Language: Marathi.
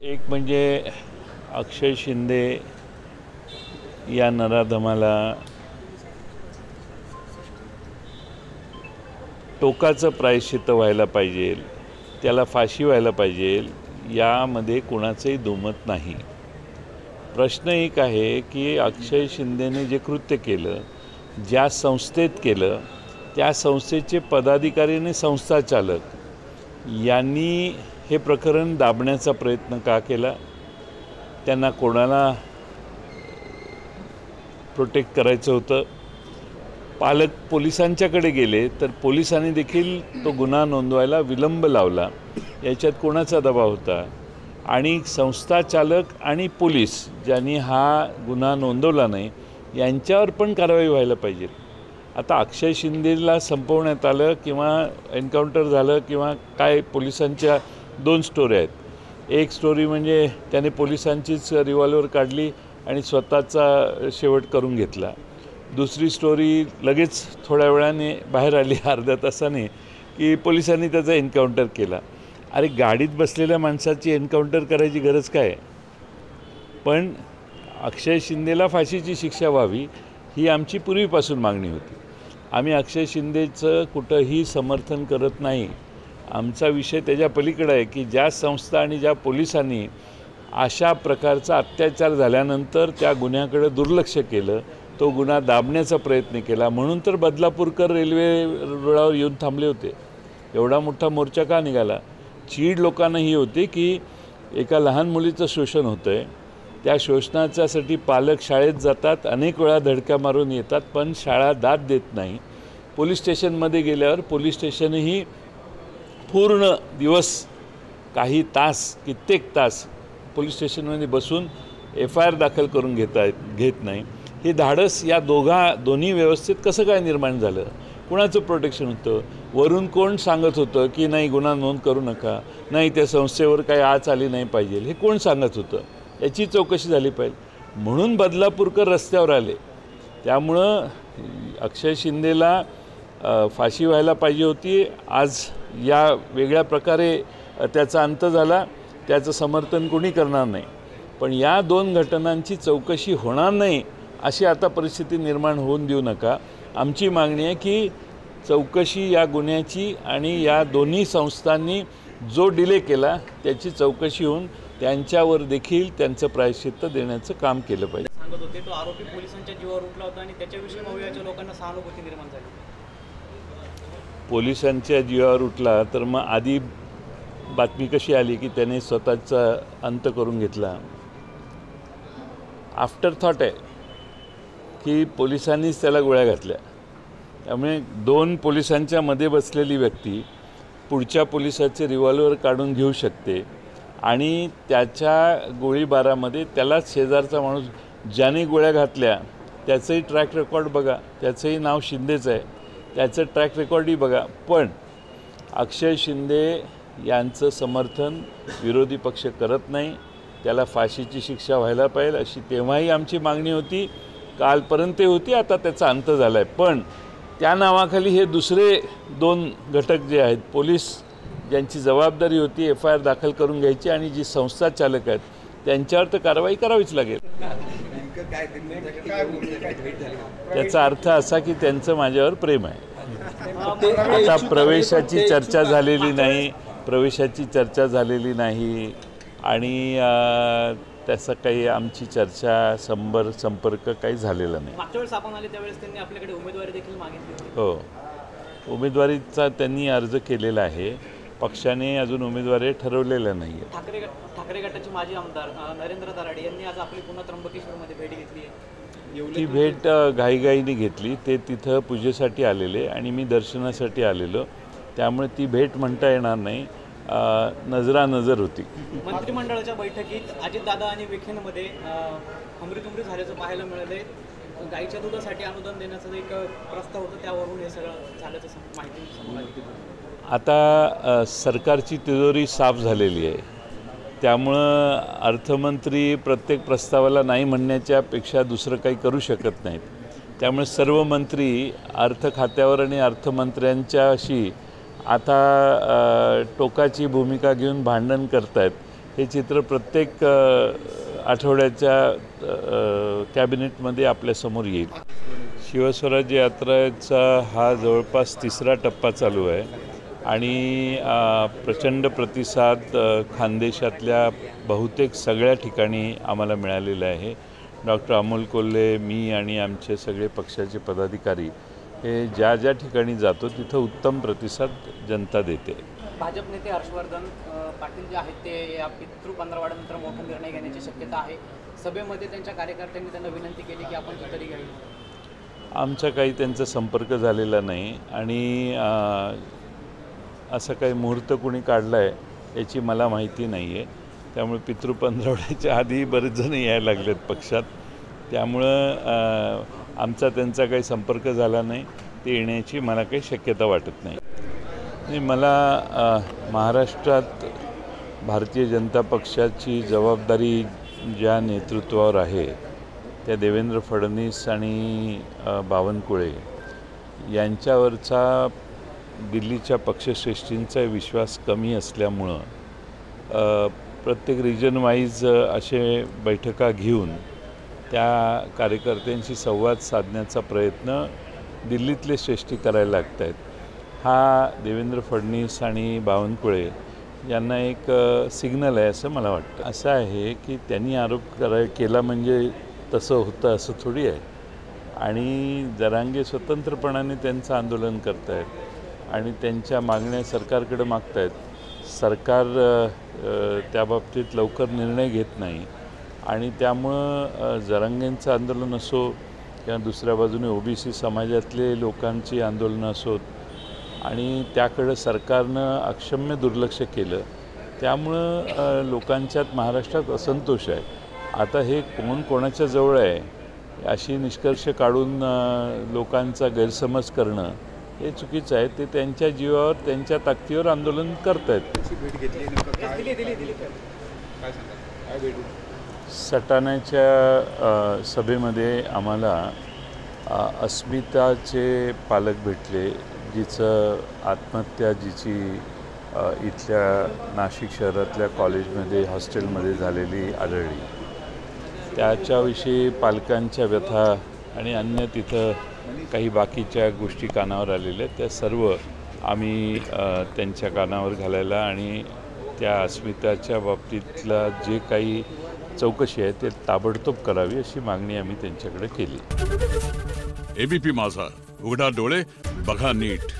एक म्हणजे अक्षय शिंदे या नराधमाला टोकाचं प्रायश्चित्त व्हायला पाहिजे, त्याला फाशी व्हायला पाहिजे, यामध्ये कोणाचंही दुमत नाही। प्रश्न एक आहे की अक्षय शिंदेने जे कृत्य केलं, ज्या संस्थेत केलं, त्या संस्थेचे पदाधिकारी आणि संस्था चालक यांनी हे प्रकरण दाबण्याचा प्रयत्न का केला? त्यांना कोणाला प्रोटेक्ट करायचं होतं? पालक पोलिसांच्याकडे गेले तर पोलिसांनी देखील तो गुन्हा नोंदवायला विलंब लावला, याच्यात कोणाचा दबाव होता? आणि संस्था चालक आणि पोलीस ज्यांनी हा गुन्हा नोंदवला नाही यांच्यावर पण कारवाई व्हायला पाहिजे। आता अक्षय शिंदेला संपवण्यात आलं किंवा एन्काउंटर झालं किंवा काय, पोलिसांच्या दोन स्टोरी आहेत। एक स्टोरी म्हणजे त्याने पोलिसांचीच रिव्हॉल्वर काढली आणि स्वतःचा शेवट करून घेतला। दुसरी स्टोरी लगेच थोड्या वेळाने बाहेर आली, अर्ध्या तासाने, की पोलिसांनी त्याचा एन्काउंटर केला। अरे, गाडीत बसलेल्या माणसाची एन्काउंटर करायची गरज काय? पण अक्षय शिंदेला फाशीची शिक्षा व्हावी ही आमची पूर्वीपासून मागणी होती। आम्ही अक्षय शिंदेचं कुठंही समर्थन करत नाही। आमचा विषय त्याच्या पलीकडे आहे की ज्या संस्था आणि ज्या पोलिसांनी अशा प्रकारचा अत्याचार झाल्यानंतर त्या गुन्ह्याकडे दुर्लक्ष केलं, तो गुन्हा दाबण्याचा प्रयत्न केला, म्हणून तर बदलापूरकर रेल्वे रुळावर येऊन थांबले होते। एवढा मोठा मोर्चा का निघाला? चीड लोकांना ही होती की एका लहान मुलीचं शोषण होतं आहे, त्या शोषणाच्यासाठी पालक शाळेत जातात, अनेक वेळा धडका मारून येतात, पण शाळा दाद देत नाही। पोलीस स्टेशनमध्ये गेल्यावर पोलीस स्टेशनही पूर्ण दिवस, काही तास, कित्येक तास पोलीस स्टेशनमध्ये बसून FIR दाखल करून घेत नाही। हे धाडस या दोन्ही व्यवस्थेत कसं काय निर्माण झालं? कुणाचं प्रोटेक्शन होतं? वरून कोण सांगत होतं की नाही, गुन्हा नोंद करू नका, नाही त्या संस्थेवर काही आच आली नाही पाहिजे, हे कोण सांगत होतं? याची चौकशी झाली पाहिजे, म्हणून बदलापूरकर रस्त्यावर आले। त्यामुळं अक्षय शिंदेला फाशी व्हायला पाहिजे होती। आज या वेगळ्या प्रकारे त्याचा अंत झाला, त्याचं समर्थन कोणी करणार नाही, पण या दोन घटनांची चौकशी होणार नाही अशी आता परिस्थिती निर्माण होऊन देऊ नका। आमची मागणी आहे की चौकशी या गुन्ह्याची आणि या दोन्ही संस्थांनी जो डिले केला त्याची चौकशी होऊन त्यांच्यावर देखील त्यांचं प्रायश्चित्त देण्याचं काम केलं पाहिजे। सांगत होते तो आरोपी पोलिसांच्या जीवावर उठला होता आणि त्याच्याविषयी मौयाच्या लोकांना सहानुभूती निर्माण झाली। पोलिसांच्या जीवावर उठला तर मग आधी बातमी कशी आली की त्याने स्वतःचा अंत करून घेतला? आफ्टर थॉट आहे की पोलिसांनीच त्याला गोळ्या घातल्या। त्यामुळे दोन पोलिसांच्या मध्ये बसलेली व्यक्ती पुढच्या पोलिसाचे रिव्हॉल्वर काढून घेऊ शकते आणि त्याच्या गोळीबारामध्ये त्यालाच शेजारचा माणूस ज्याने गोळ्या घातल्या त्याचंही ट्रॅक रेकॉर्ड बघा, त्याचंही नाव शिंदेच आहे, त्याचं ट्रॅक रेकॉर्डही बघा। पण अक्षय शिंदे यांचं समर्थन विरोधी पक्ष करत नाही, त्याला फाशीची शिक्षा व्हायला पाहिजे अशी तेव्हाही आमची मागणी होती, कालपर्यंत होती, आता त्याचा अंत झाला आहे। पण त्या नावाखाली हे दुसरे दोन घटक जे आहेत, पोलीस ज्यांची जबाबदारी होती FIR दाखल करून घ्यायची आणि जी संस्था चालक आहेत त्यांच्यावर तर कारवाई करावीच लागेल। त्याचा अर्थ असा की त्यांचं माझ्यावर प्रेम आहे। आता प्रवेशाची चर्चा झालेली नाही आणि त्याचा काही आमची चर्चा, संपर्क काही झालेला नाही। मागच्या वेळेस आपण आले त्यावेळेस त्यांनी आपल्याकडे उमेदवारी देखील मागितली होती। हो, उमेदवारीचा त्यांनी अर्ज केलेला आहे, पक्षाने अजून उमेदवारी ठरवलेलं नाही आहे। ठाकरे गटाचे माजी आमदार नरेंद्र दराडे यांनी आज आपली पुन्हा त्र्यंबकेश्वरमध्ये भेट घेतली आहे। ती भेट घाईघाईने घेतली, ते तिथं पूजेसाठी आलेले आणि मी दर्शनासाठी आलेलो, त्यामुळे ती भेट म्हणता येणार नाही, नजरानजर होती। मंत्रिमंडळाच्या बैठकीत अजितदादा आणि विखेंमध्ये हमरीतुमरी झाल्याचं पाहायला मिळाले। गाईच्या दुधासाठी अनुदान देण्याचा एक प्रस्ताव होता, त्यावरून हे सगळं झाल्याचं माहिती समोर आली। आता सरकारची तिजोरी साफ झालेली आहे, त्यामुळं अर्थमंत्री प्रत्येक प्रस्तावाला नाही म्हणण्याच्या पेक्षा दुसरं काही करू शकत नाहीत। त्यामुळे सर्व मंत्री अर्थ खात्यावर आणि अर्थमंत्र्यांच्याशी आता टोकाची भूमिका घेऊन भांडण करत आहेत हे चित्र प्रत्येक आठवड्याच्या कॅबिनेटमध्ये आपल्यासमोर येईल. शिवस्वराज्य यात्रेचा हा जवळपास 3रा टप्पा चालू आहे आणि प्रचंड प्रतिसाद खानदेशातल्या बहुतेक सगळ्या ठिकाणी आम्हाला मिळालेला आहे. डॉक्टर अमोल कोल्हे, मी आणि आमचे सगळे पक्षाचे पदाधिकारी हे ज्या ज्या ठिकाणी जातो तिथं उत्तम प्रतिसाद जनता देते. भाजप नेते हर्षवर्धन पाटील जे आहेत ते या पितृ पंधरवड्यानंतर मोठा निर्णय घेण्याची शक्यता आहे. सभेमध्ये त्यांच्या कार्यकर्त्यांनी त्यांना विनंती केली की आपण तुतारी घ्यावी. आमचा काही त्यांचा संपर्क झालेला नाही आणि असं काही मुहूर्त कोणी काढला आहे याची मला माहिती नाही आहे. त्यामुळे पितृ पंधरवड्याच्या आधी बरेच जण यायला लागलेत पक्षात. त्यामुळं आमचा त्यांचा काही संपर्क झाला नाही. ते येण्याची मला काही शक्यता वाटत नाही. आणि मला महाराष्ट्रात भारतीय जनता पक्षाची जबाबदारी ज्या नेतृत्वावर आहे त्या देवेंद्र फडणवीस आणि बावनकुळे यांच्यावरचा दिल्लीच्या पक्षश्रेष्ठींचा विश्वास कमी असल्यामुळं प्रत्येक रिजन वाईज असे बैठका घेऊन त्या कार्यकर्त्यांशी संवाद साधण्याचा प्रयत्न दिल्लीतले श्रेष्ठी करायला लागत आहेत. हा देवेंद्र फडणवीस आणि बावनकुळे यांना एक सिग्नल आहे असं मला वाटतं. असं आहे की त्यांनी आरोप केला म्हणजे तसं होतं असं थोडी आहे. आणि जरांगे स्वतंत्रपणाने त्यांचं आंदोलन करत आहेत आणि त्यांच्या मागण्या सरकारकडे मागत आहेत. सरकार त्या बाबतीत लवकर निर्णय घेत नाही आणि त्यामुळं जरांगेंचं आंदोलन असो किंवा दुसऱ्या बाजूने OBC समाजातले लोकांची आंदोलनं असोत आणि त्याकडं सरकारनं अक्षम्य दुर्लक्ष केलं. त्यामुळं लोकांच्यात महाराष्ट्रात असंतोष आहे. आता हे कोण कोणाच्या जवळ आहे अशी निष्कर्ष काढून लोकांचा गैरसमज करणं हे चुकीचं आहे. ते त्यांच्या जीवावर त्यांच्या ताकदीवर आंदोलन करत आहेत. सटाण्याच्या सभेमध्ये आम्हाला अस्मिताचे पालक भेटले, जिचं आत्महत्या जिची इथल्या नाशिक शहरातल्या कॉलेजमध्ये हॉस्टेलमध्ये झालेली आढळली. त्याच्याविषयी पालकांच्या व्यथा आणि अन्य तिथं काही बाकीच्या गोष्टी कानावर आलेल्या त्या सर्व आम्ही त्यांच्या कानावर घालायला आणि त्या अस्मिताच्या बाबतीतला जे काही चौकशी आहे ते ताबडतोब करावी अशी मागणी आम्ही त्यांच्याकडे केली. ABP माझा, उघडा डोळे बघा नीट.